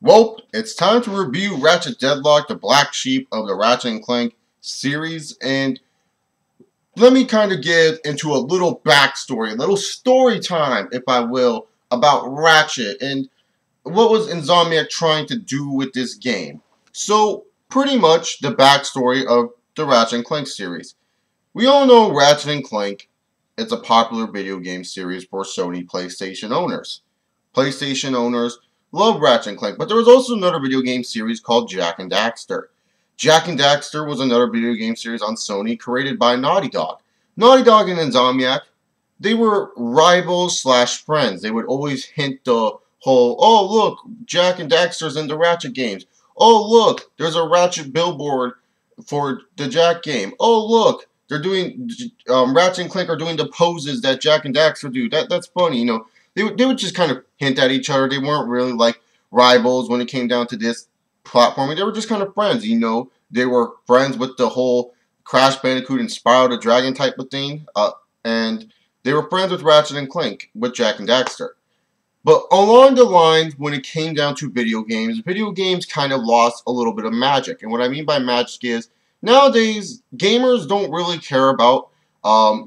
Well, it's time to review Ratchet Deadlocked, the black sheep of the Ratchet and Clank series, and let me kind of get into a little backstory, a little story time, if I will, about Ratchet and what was Insomniac trying to do with this game. So, pretty much the backstory of the Ratchet and Clank series. We all know Ratchet and Clank. It's a popular video game series for Sony PlayStation owners. PlayStation owners love Ratchet and Clank, but there was also another video game series called Jak and Daxter. Jak and Daxter was another video game series on Sony created by Naughty Dog. Naughty Dog and Insomniac, they were rivals slash friends. They would always hint the whole, oh look, Jak and Daxter's in the Ratchet games. Oh look, there's a Ratchet billboard for the Jak game. Oh look, they're doing, Ratchet and Clank are doing the poses that Jak and Daxter do. That's funny, you know. They would just kind of hint at each other. They weren't really like rivals when it came down to this platforming. They were just kind of friends, you know. They were friends with the whole Crash Bandicoot and Spyro the Dragon type of thing. And they were friends with Ratchet and Clank, with Jak and Daxter. But along the lines, when it came down to video games kind of lost a little bit of magic. And what I mean by magic is, nowadays, gamers don't really care about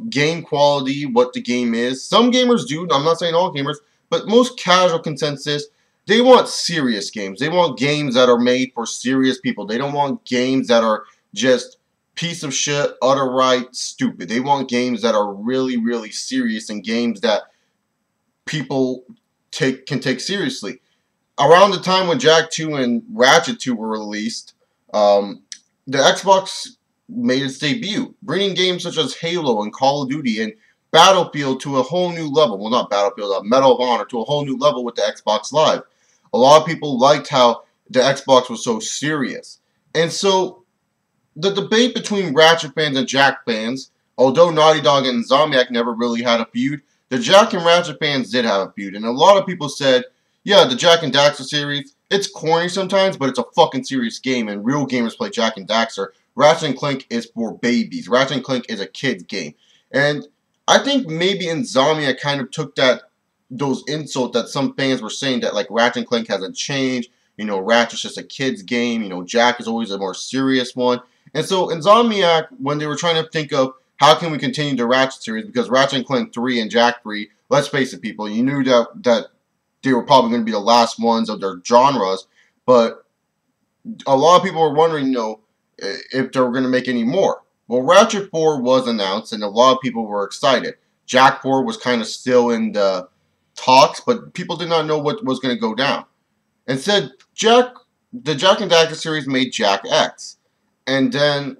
game quality, what the game is. Some gamers do, I'm not saying all gamers, but most casual consensus, they want serious games. They want games that are made for serious people. They don't want games that are just piece of shit, utter right, stupid. They want games that are really, really serious and games that people can take seriously. Around the time when Jak 2 and Ratchet 2 were released, the Xbox made its debut, bringing games such as Halo and Call of Duty and Battlefield to a whole new level. Well, not Battlefield, Medal of Honor to a whole new level with the Xbox Live. A lot of people liked how the Xbox was so serious. And so, the debate between Ratchet fans and Jak fans, although Naughty Dog and Insomniac never really had a feud, the Jak and Ratchet fans did have a feud. And a lot of people said, yeah, the Jak and Daxter series, it's corny sometimes, but it's a fucking serious game, and real gamers play Jak and Daxter. Ratchet and Clank is for babies. Ratchet and Clank is a kid's game. And I think maybe Insomniac kind of took those insults that some fans were saying that like Ratchet and Clank hasn't changed. You know, Ratchet's just a kid's game. You know, Jak is always a more serious one. And so Insomniac, when they were trying to think of how can we continue the Ratchet series, because Ratchet and Clank 3 and Jak 3, let's face it, people, you knew that they were probably going to be the last ones of their genres, but a lot of people were wondering, you know, if they were going to make any more. Well, Ratchet 4 was announced, and a lot of people were excited. Jak 4 was kind of still in the talks, but people did not know what was going to go down. Instead, the Jak and Daxter series made Jak X, and then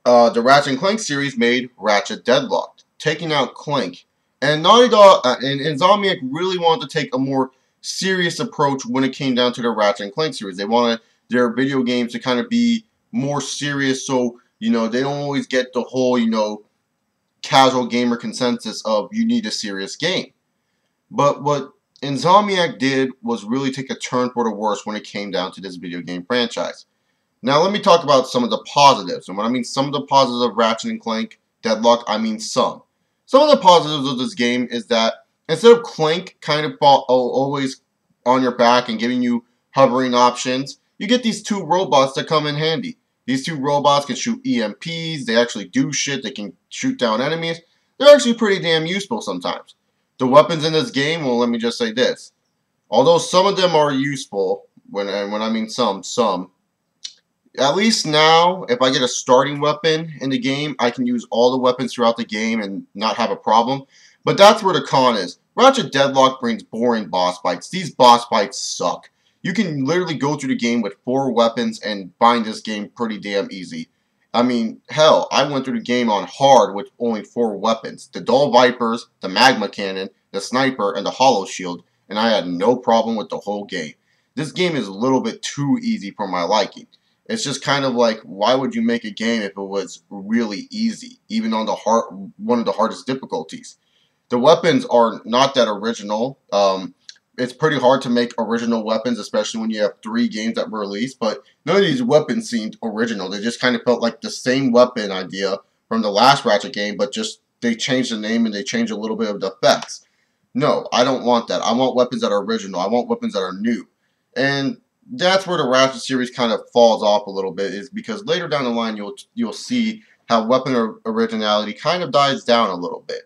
the Ratchet and Clank series made Ratchet Deadlocked, taking out Clank. And Naughty Dog and Insomniac really wanted to take a more serious approach when it came down to the Ratchet and Clank series. They wanted their video games to kind of be more serious, so, you know, they don't always get the whole, you know, casual gamer consensus of you need a serious game. But what Insomniac did was really take a turn for the worse when it came down to this video game franchise. Now let me talk about some of the positives. And when I mean some of the positives of Ratchet and Clank Deadlocked, I mean some. Some of the positives of this game is that instead of Clank kind of always on your back and giving you hovering options, you get these two robots that come in handy. These two robots can shoot EMPs, they actually do shit, they can shoot down enemies. They're actually pretty damn useful sometimes. The weapons in this game, well, let me just say this. Although some of them are useful, when I mean some, at least now, if I get a starting weapon in the game, I can use all the weapons throughout the game and not have a problem. But that's where the con is. Ratchet Deadlock brings boring boss fights. These boss fights suck. You can literally go through the game with 4 weapons and find this game pretty damn easy. I mean, hell, I went through the game on hard with only 4 weapons. The Dull Vipers, the Magma Cannon, the Sniper, and the Hollow Shield, and I had no problem with the whole game. This game is a little bit too easy for my liking. It's just kind of like, why would you make a game if it was really easy, even on one of the hardest difficulties? The weapons are not that original. It's pretty hard to make original weapons, especially when you have 3 games that were released, but none of these weapons seemed original. They just kind of felt like the same weapon idea from the last Ratchet game, but just they changed the name and they changed a little bit of the effects. No, I don't want that. I want weapons that are original. I want weapons that are new. And that's where the Ratchet series kind of falls off a little bit, is because later down the line you'll see how weapon originality kind of dies down a little bit.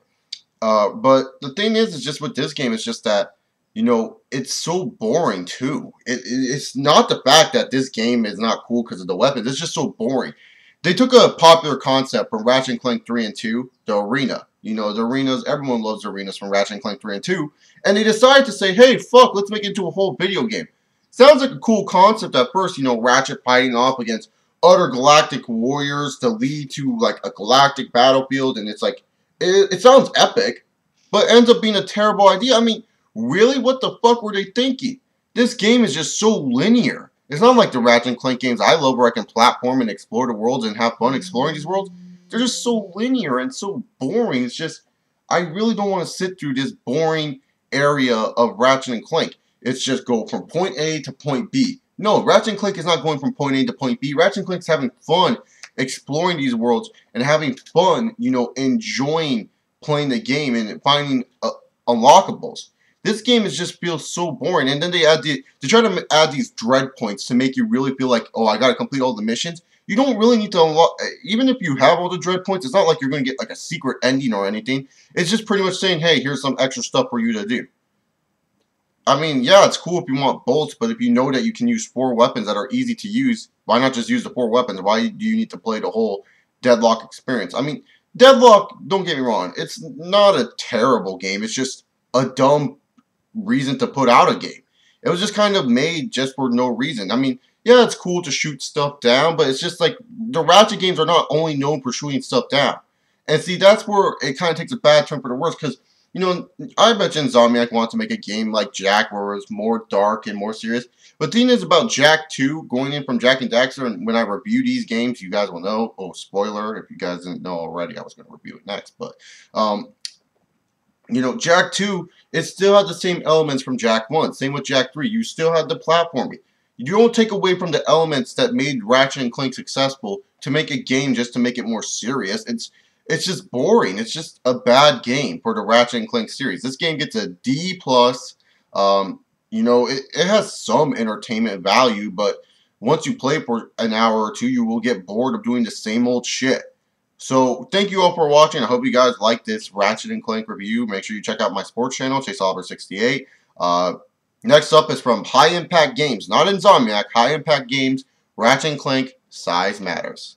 But the thing is just with this game, it's just that, you know, it's so boring too. It's not the fact that this game is not cool because of the weapons. It's just so boring. They took a popular concept from Ratchet and Clank 3 and 2, the arena. You know, the arenas, everyone loves arenas from Ratchet and Clank 3 and 2. And they decided to say, hey, fuck, let's make it into a whole video game. Sounds like a cool concept at first, you know, Ratchet fighting off against other galactic warriors to lead to, like, a galactic battlefield. And it's like, it sounds epic, but ends up being a terrible idea. I mean, really, what the fuck were they thinking? This game is just so linear. It's not like the Ratchet and Clank games I love where I can platform and explore the worlds and have fun exploring these worlds. They're just so linear and so boring. It's just, I really don't want to sit through this boring area of Ratchet and Clank. It's just go from point A to point B. No, Ratchet and Clank is not going from point A to point B. Ratchet and Clank's having fun exploring these worlds and having fun, you know, enjoying playing the game and finding unlockables. This game just feels so boring, and then they try to add these dread points to make you really feel like, oh, I gotta complete all the missions. You don't really need to unlock, even if you have all the dread points, it's not like you're gonna get like a secret ending or anything. It's just pretty much saying, hey, here's some extra stuff for you to do. I mean, yeah, it's cool if you want bolts, but if you know that you can use 4 weapons that are easy to use, why not just use the 4 weapons? Why do you need to play the whole Deadlock experience? I mean, Deadlock, don't get me wrong, it's not a terrible game. It's just a dumb reason to put out a game. It was just kind of made just for no reason. I mean, yeah, it's cool to shoot stuff down, but it's just like the Ratchet games are not only known for shooting stuff down. And see, that's where it kind of takes a bad turn for the worse, because, you know, I bet you Insomniac wants to make a game like Jak where it's more dark and more serious. But the thing is about Jak 2, going in from Jak and Daxter, and when I review these games, you guys will know, oh, spoiler, if you guys didn't know already, I was going to review it next, but, you know, Jak 2, it still had the same elements from Jak 1. Same with Jak 3. You still had the platforming. You don't take away from the elements that made Ratchet and Clank successful to make a game just to make it more serious. It's just boring. It's just a bad game for the Ratchet and Clank series. This game gets a D+. You know, it has some entertainment value, but once you play for an hour or two, you will get bored of doing the same old shit. So, thank you all for watching. I hope you guys like this Ratchet and Clank review. Make sure you check out my sports channel, COLiveVideos. Next up is from High Impact Games, not Insomniac, High Impact Games, Ratchet and Clank, Size Matters.